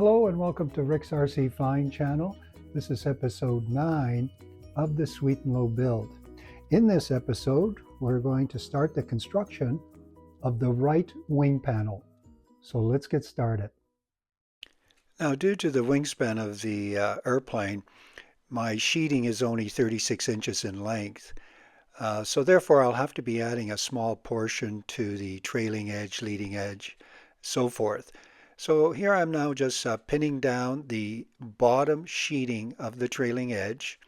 Hello and welcome to Rick's RC Find channel. This is episode 9 of the Sweet and Low build. In this episode, we're going to start the construction of the right wing panel. So let's get started. Now, due to the wingspan of the airplane, my sheeting is only 36 inches in length. So therefore, I'll have to be adding a small portion to the trailing edge, leading edge, so forth. So here I'm now just pinning down the bottom sheeting of the trailing edge.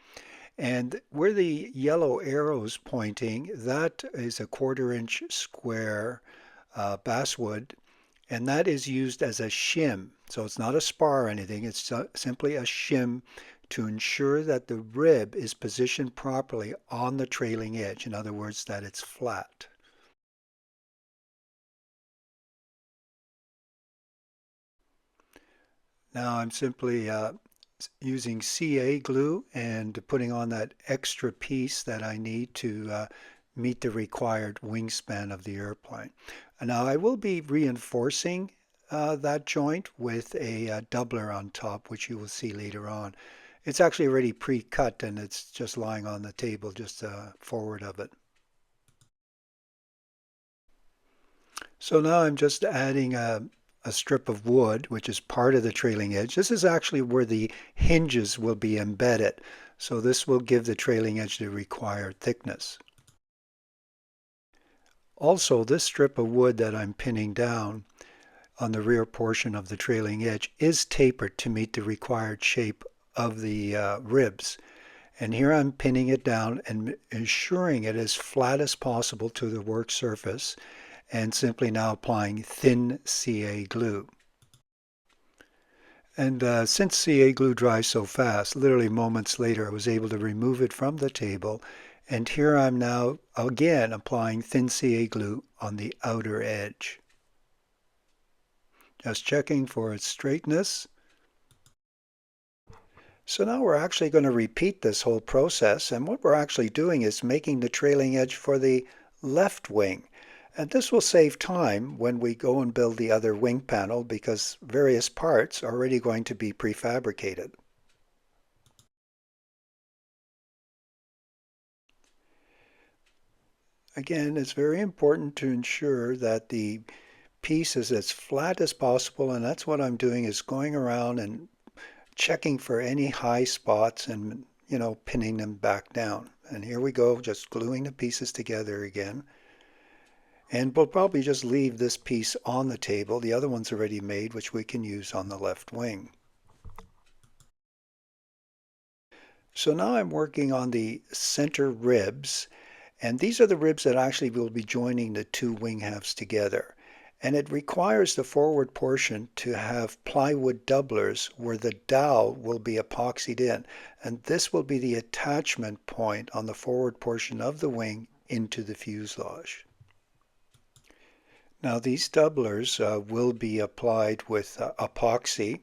And where the yellow arrow's pointing, that is a 1/4 inch square basswood, and that is used as a shim. So it's not a spar or anything, it's simply a shim to ensure that the rib is positioned properly on the trailing edge. In other words, that it's flat. Now I'm simply using CA glue and putting on that extra piece that I need to meet the required wingspan of the airplane. Now I will be reinforcing that joint with a doubler on top, which you will see later on. It's actually already pre-cut and it's just lying on the table just forward of it. So now I'm just adding a strip of wood, which is part of the trailing edge. This is actually where the hinges will be embedded. So this will give the trailing edge the required thickness. Also, this strip of wood that I'm pinning down on the rear portion of the trailing edge is tapered to meet the required shape of the ribs. And here I'm pinning it down and ensuring it as flat as possible to the work surface, and simply now applying thin CA glue. And since CA glue dries so fast, literally moments later, I was able to remove it from the table. And here I'm now again applying thin CA glue on the outer edge. Just checking for its straightness. So now we're actually going to repeat this whole process, and what we're actually doing is making the trailing edge for the left wing. And this will save time when we go and build the other wing panel because various parts are already going to be prefabricated. Again, it's very important to ensure that the piece is as flat as possible, and that's what I'm doing, is going around and checking for any high spots and, pinning them back down. And here we go, just gluing the pieces together again. And we'll probably just leave this piece on the table. The other one's already made, which we can use on the left wing. So now I'm working on the center ribs, and these are the ribs that actually will be joining the two wing halves together. And it requires the forward portion to have plywood doublers where the dowel will be epoxied in. And this will be the attachment point on the forward portion of the wing into the fuselage. Now these doublers will be applied with epoxy,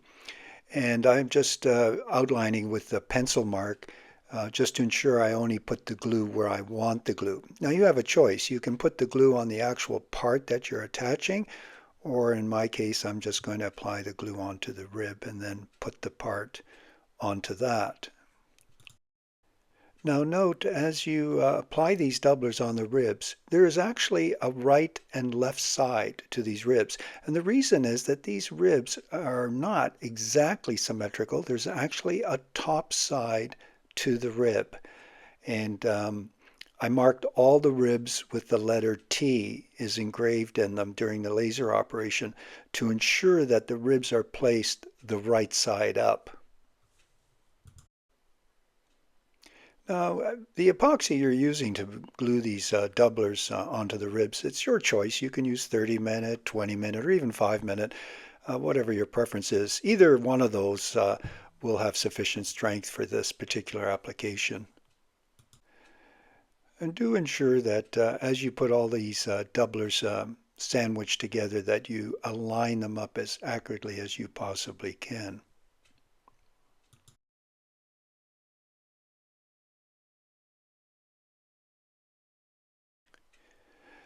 and I'm just outlining with the pencil mark just to ensure I only put the glue where I want the glue. Now you have a choice. You can put the glue on the actual part that you're attaching, or in my case I'm just going to apply the glue onto the rib and then put the part onto that. Now note, as you apply these doublers on the ribs, there is actually a right and left side to these ribs. And the reason is that these ribs are not exactly symmetrical. There's actually a top side to the rib. And I marked all the ribs with the letter T is engraved in them during the laser operation to ensure that the ribs are placed the right side up. Now, the epoxy you're using to glue these doublers onto the ribs, it's your choice. You can use 30-minute, 20-minute, or even 5-minute, whatever your preference is. Either one of those will have sufficient strength for this particular application. And do ensure that as you put all these doublers sandwiched together, that you align them up as accurately as you possibly can.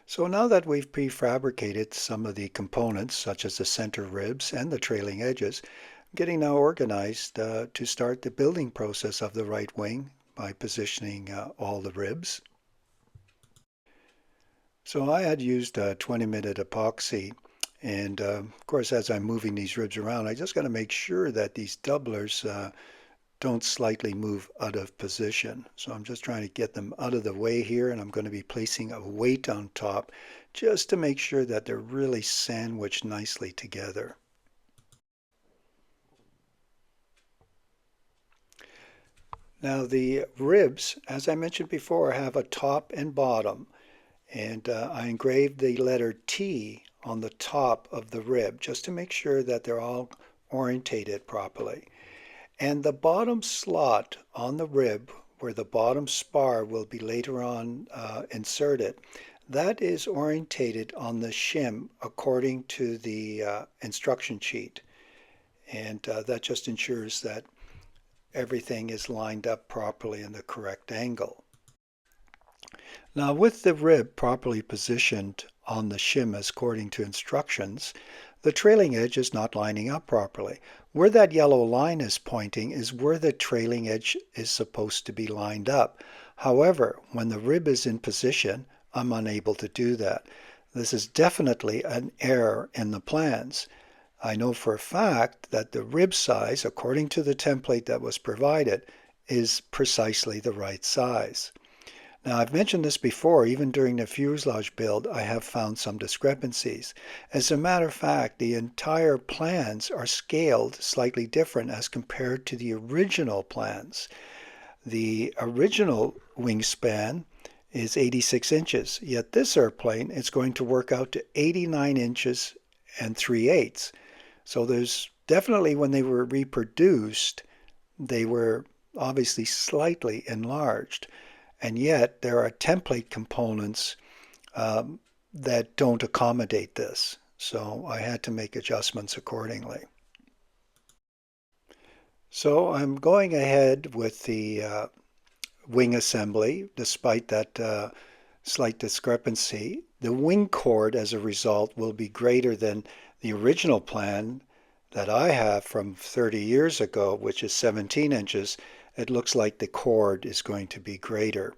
So now that we've prefabricated some of the components, such as the center ribs and the trailing edges, I'm Getting now organized to start the building process of the right wing by positioning all the ribs. So I had used 20-minute epoxy, and of course as I'm moving these ribs around I just got to make sure that these doublers don't slightly move out of position. So I'm just trying to get them out of the way here, and I'm going to be placing a weight on top just to make sure that they're really sandwiched nicely together. Now the ribs, as I mentioned before, have a top and bottom, and I engraved the letter T on the top of the rib just to make sure that they're all orientated properly. And the bottom slot on the rib, where the bottom spar will be later on inserted, that is orientated on the shim according to the instruction sheet. And that just ensures that everything is lined up properly in the correct angle. Now, with the rib properly positioned on the shim as according to instructions, the trailing edge is not lining up properly. Where that yellow line is pointing is where the trailing edge is supposed to be lined up. However, when the rib is in position, I'm unable to do that. This is definitely an error in the plans. I know for a fact that the rib size, according to the template that was provided, is precisely the right size. Now, I've mentioned this before, even during the fuselage build, I have found some discrepancies. As a matter of fact, the entire plans are scaled slightly different as compared to the original plans. The original wingspan is 86 inches, yet this airplane is going to work out to 89 inches and 3/8. So there's definitely, when they were reproduced, they were obviously slightly enlarged. And yet there are template components that don't accommodate this. So I had to make adjustments accordingly. So I'm going ahead with the wing assembly, despite that slight discrepancy. The wing chord, as a result, will be greater than the original plan that I have from 30 years ago, which is 17 inches. It looks like the chord is going to be greater.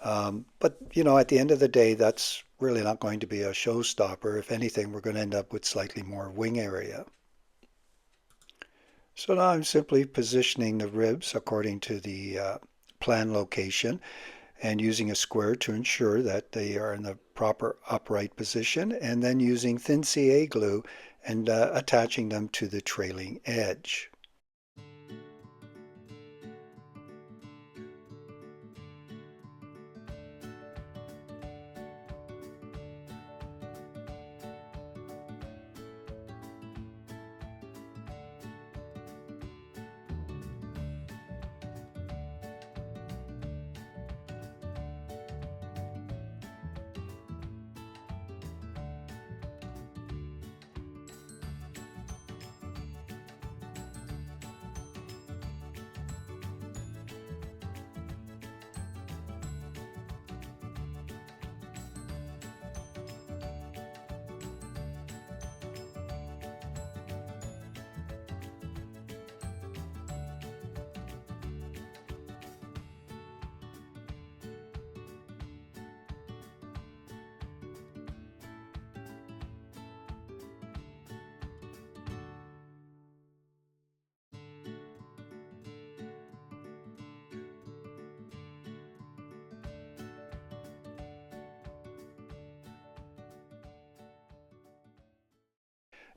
But, you know, at the end of the day, that's really not going to be a showstopper. If anything, we're going to end up with slightly more wing area. So now I'm simply positioning the ribs according to the plan location and using a square to ensure that they are in the proper upright position, and then using thin CA glue and attaching them to the trailing edge.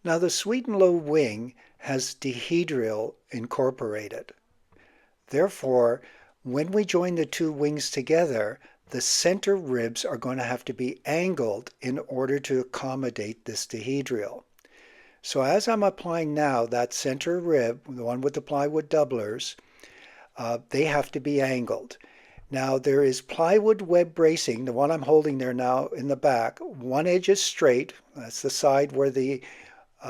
Now the sweet and low wing has dihedral incorporated. Therefore, when we join the two wings together, the center ribs are going to have to be angled in order to accommodate this dihedral. So as I'm applying now that center rib, the one with the plywood doublers, they have to be angled. Now there is plywood web bracing, the one I'm holding there now in the back. One edge is straight, that's the side where the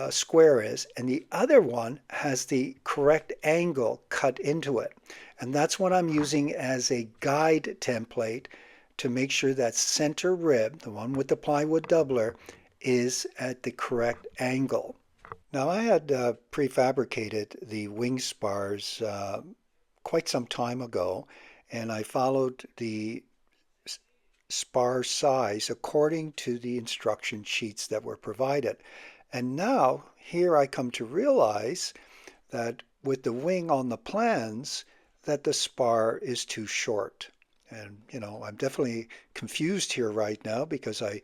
square is, and the other one has the correct angle cut into it. And that's what I'm using as a guide template to make sure that center rib, the one with the plywood doubler, is at the correct angle. Now I had prefabricated the wing spars quite some time ago, and I followed the spar size according to the instruction sheets that were provided. And now here I come to realize that with the wing on the plans, that the spar is too short. And, I'm definitely confused here right now because I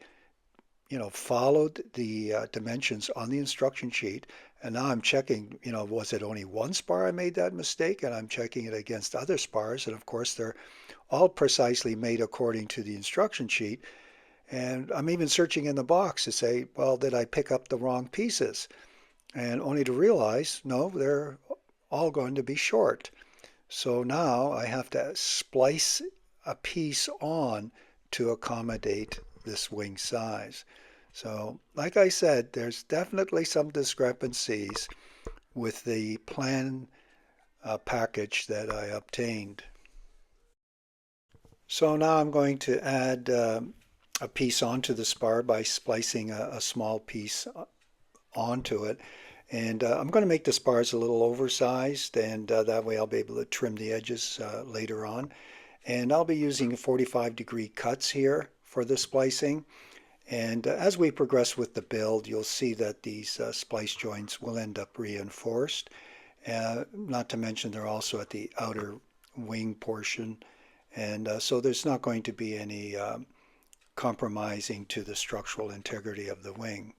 followed the dimensions on the instruction sheet. And now I'm checking, was it only one spar I made that mistake? And I'm checking it against other spars. And of course, they're all precisely made according to the instruction sheet. And I'm even searching in the box to say, well, did I pick up the wrong pieces? And only to realize, no, they're all going to be short. So now I have to splice a piece on to accommodate this wing size. So, like I said, there's definitely some discrepancies with the plan package that I obtained. So now I'm going to add a piece onto the spar by splicing a small piece onto it. And I'm going to make the spars a little oversized, and that way I'll be able to trim the edges later on. And I'll be using 45-degree cuts here for the splicing. And as we progress with the build, you'll see that these splice joints will end up reinforced. Not to mention they're also at the outer wing portion. And so there's not going to be any compromising to the structural integrity of the wing.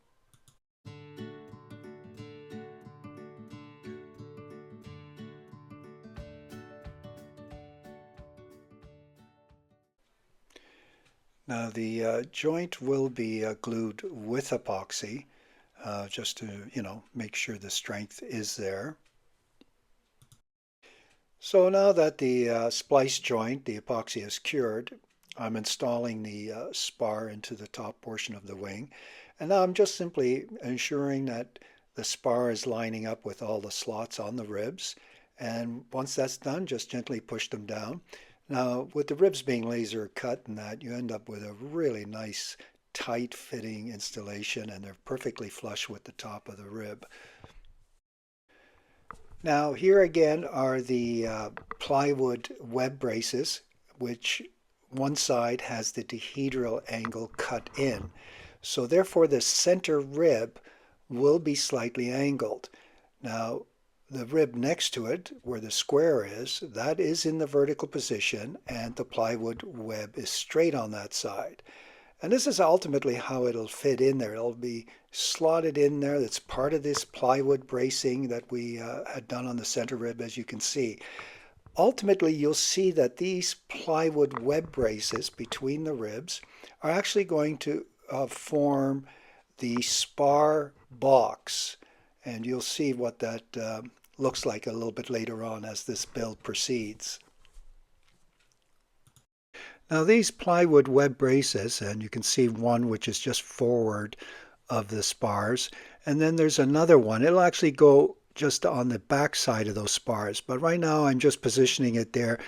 Now the joint will be glued with epoxy just to, make sure the strength is there. So now that the splice joint, the epoxy is cured, I'm installing the spar into the top portion of the wing. And now I'm just simply ensuring that the spar is lining up with all the slots on the ribs. And once that's done, just gently push them down. Now, with the ribs being laser cut and that, you end up with a really nice tight fitting installation, and they're perfectly flush with the top of the rib. Now here again are the plywood web braces, which one side has the dihedral angle cut in. So therefore the center rib will be slightly angled. Now the rib next to it, where the square is, that is in the vertical position, and the plywood web is straight on that side. And this is ultimately how it'll fit in there. It'll be slotted in there. That's part of this plywood bracing that we had done on the center rib, as you can see. Ultimately, you'll see that these plywood web braces between the ribs are actually going to form the spar box. And you'll see what that looks like a little bit later on as this build proceeds. Now these plywood web braces, and you can see one which is just forward of the spars, and then there's another one. It'll actually go just on the back side of those spars, but right now I'm just positioning it there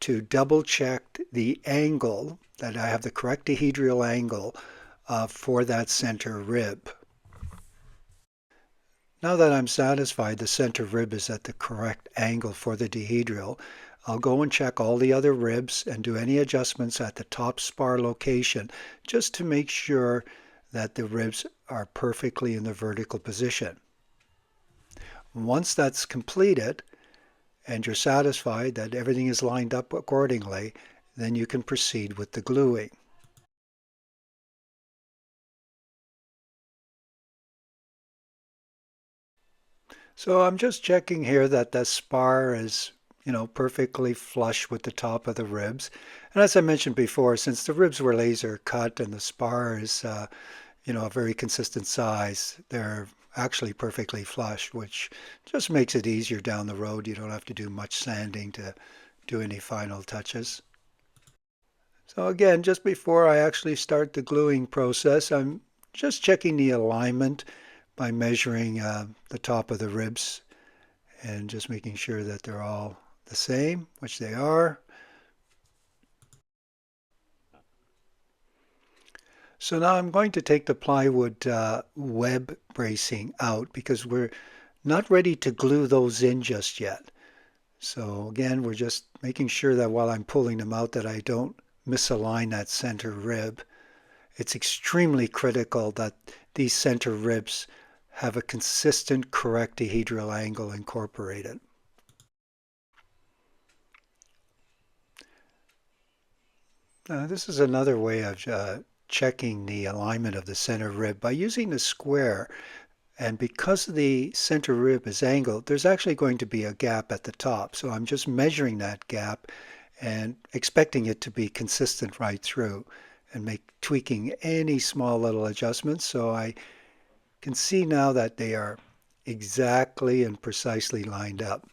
to double check the angle, that I have the correct dihedral angle for that center rib. Now that I'm satisfied the center rib is at the correct angle for the dihedral, I'll go and check all the other ribs and do any adjustments at the top spar location just to make sure that the ribs are perfectly in the vertical position. Once that's completed and you're satisfied that everything is lined up accordingly, then you can proceed with the gluing. So I'm just checking here that the spar is, perfectly flush with the top of the ribs. And as I mentioned before, since the ribs were laser cut and the spar is, a very consistent size, they're actually perfectly flush, which just makes it easier down the road. You don't have to do much sanding to do any final touches. So again, just before I actually start the gluing process, I'm just checking the alignment by measuring the top of the ribs and just making sure that they're all the same, which they are. So now I'm going to take the plywood web bracing out because we're not ready to glue those in just yet. So again, we're just making sure that while I'm pulling them out that I don't misalign that center rib. It's extremely critical that these center ribs have a consistent, correct dihedral angle incorporated. This is another way of checking the alignment of the center rib by using the square. And because the center rib is angled, there's actually going to be a gap at the top. So I'm just measuring that gap and expecting it to be consistent right through and tweaking any small little adjustments so I can see now that they are exactly and precisely lined up.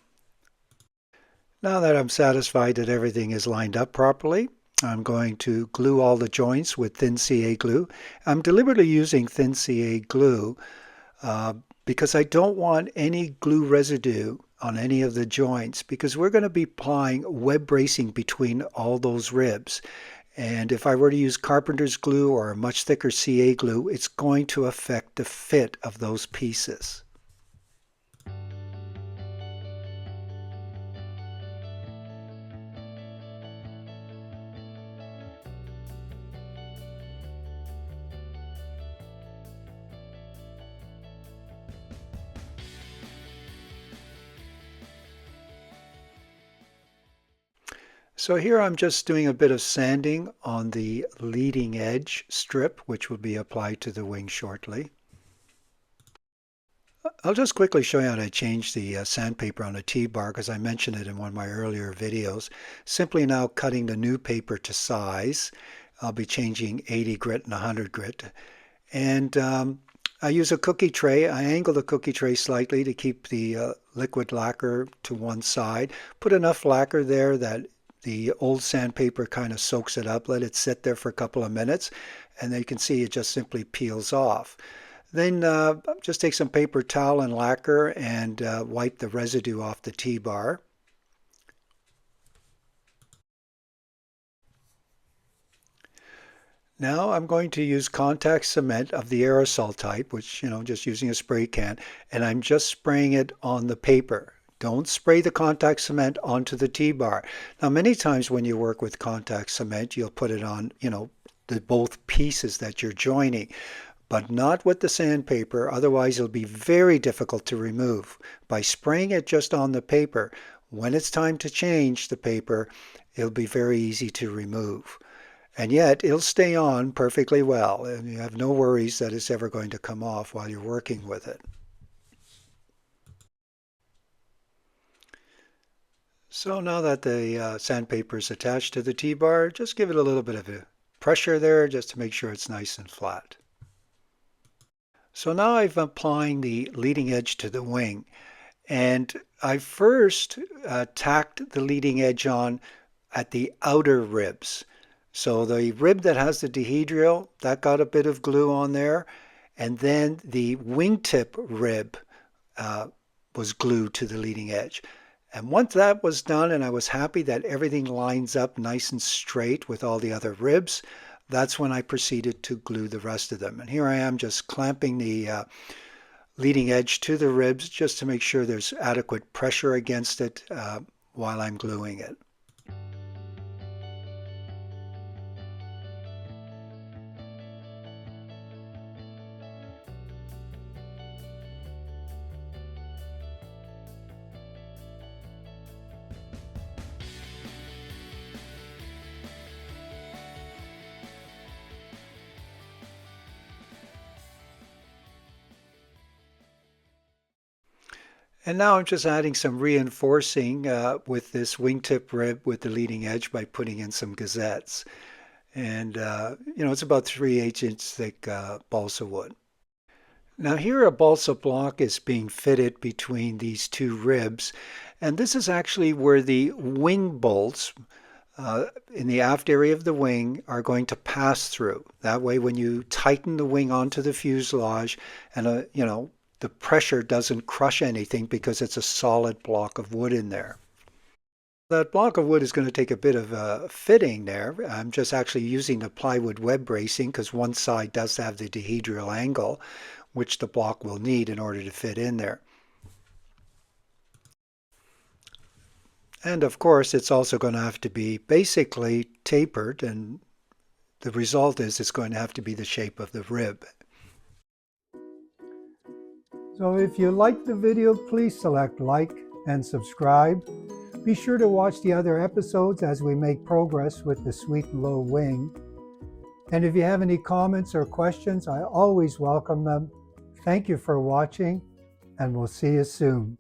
Now that I'm satisfied that everything is lined up properly, I'm going to glue all the joints with thin CA glue. I'm deliberately using thin CA glue because I don't want any glue residue on any of the joints because we're going to be applying web bracing between all those ribs. And if I were to use carpenter's glue or a much thicker CA glue, it's going to affect the fit of those pieces. So here I'm just doing a bit of sanding on the leading edge strip, which will be applied to the wing shortly. I'll just quickly show you how to change the sandpaper on a T-bar because I mentioned it in one of my earlier videos. Simply now cutting the new paper to size. I'll be changing 80 grit and 100 grit. And I use a cookie tray. I angle the cookie tray slightly to keep the liquid lacquer to one side. Put enough lacquer there that the old sandpaper kind of soaks it up. Let it sit there for a couple of minutes, and then you can see it just simply peels off. Then just take some paper towel and lacquer and wipe the residue off the T-bar. Now I'm going to use contact cement of the aerosol type, which, just using a spray can, and I'm just spraying it on the paper. Don't spray the contact cement onto the T-bar. Now, many times when you work with contact cement, you'll put it on, the both pieces that you're joining, but not with the sandpaper. Otherwise, it'll be very difficult to remove. By spraying it just on the paper, when it's time to change the paper, it'll be very easy to remove. And yet, it'll stay on perfectly well, and you have no worries that it's ever going to come off while you're working with it. So now that the sandpaper is attached to the T-bar, just give it a little bit of a pressure there just to make sure it's nice and flat. So now I'm applying the leading edge to the wing. And I first tacked the leading edge on at the outer ribs. So the rib that has the dihedral, that got a bit of glue on there. And then the wingtip rib was glued to the leading edge. And once that was done and I was happy that everything lines up nice and straight with all the other ribs, that's when I proceeded to glue the rest of them. And here I am just clamping the leading edge to the ribs just to make sure there's adequate pressure against it while I'm gluing it. And now I'm just adding some reinforcing with this wingtip rib with the leading edge by putting in some gazettes. And, it's about 3/8 inch thick balsa wood. Now here a balsa block is being fitted between these two ribs. And this is actually where the wing bolts in the aft area of the wing are going to pass through. That way when you tighten the wing onto the fuselage and, the pressure doesn't crush anything because it's a solid block of wood in there. That block of wood is going to take a bit of fitting there. I'm just actually using the plywood web bracing because one side does have the dihedral angle, which the block will need in order to fit in there. And of course, it's also going to have to be basically tapered, and the result is it's going to have to be the shape of the rib. So if you liked the video, please select like and subscribe. Be sure to watch the other episodes as we make progress with the sweet and low wing. And if you have any comments or questions, I always welcome them. Thank you for watching, and we'll see you soon.